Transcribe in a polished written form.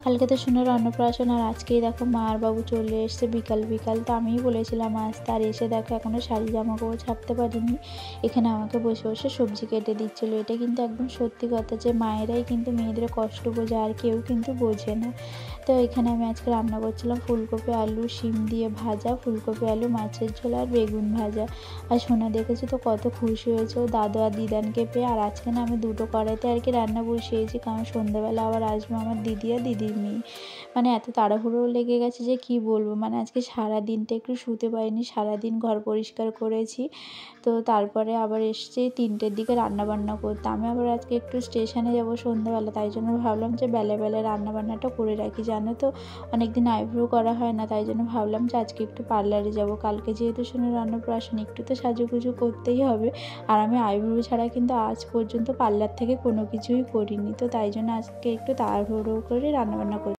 কালকে তো সোনার অন্নপ্রাশন, আর আজকেই দেখো মা আর বাবু চলে এসছে বিকাল বিকাল। তো আমিই বলেছিলাম আসতে, আর এসে দেখো এখনও শাড়ি জামা কাপড় ছাড়তে পারিনি। এখানে আমাকে বসে বসে সবজি কেটে দিচ্ছিলো। এটা কিন্তু একদম সত্যি কথা যে মায়েরাই কিন্তু মেয়েদের কষ্ট বোঝে, আর কেউ কিন্তু বোঝে না। তো এখানে আমি আজকে রান্না করছিলাম ফুলকপি আলু শিম দিয়ে ভাজা, ফুলকপি আলু মাছের ঝোল আর বেগুন ভাজা। আর সোনা দেখেছি তো কত খুশি হয়েছে ও দাদু আর দিদানকে পেয়ে। আর আজকে না আমি দুটো কড়াইতে আর কি রান্না বসিয়েছি, কারণ সন্ধ্যাবেলা আবার আসবে আমার দিদি আর দিদির মেয়ে। মানে এত তাড়াহুড়ো লেগে গেছে যে কি বলবো। মানে আজকে সারাদিনটা একটু শুতে পারিনি, সারাদিন ঘর পরিষ্কার করেছি। তো তারপরে আবার এসছি 3টের দিকে রান্নাবান্না করতে। আমি আবার আজকে একটু স্টেশনে যাব সন্ধ্যাবেলা, তাই জন্য ভাবলাম যে বেলায় বেলায় রান্নাবান্নাটা করে রাখি। জানো তো অনেকদিন আইব্রো করা হয় না, তাই জন্য ভাবলাম যে আজকে একটু পার্লারে যাব। কালকে যেহেতু সোনার অন্নপ্রাশন, একটু তো সাজুগুজু করতেই হবে। আর আমি আইব্রো ছাড়া কিন্তু আজ পর্যন্ত পার্লার থেকে কোনো কিছুই করিনি। তো তাই জন্য আজকে একটু তাড়াহুড়ো করে রান্নাবান্না করি।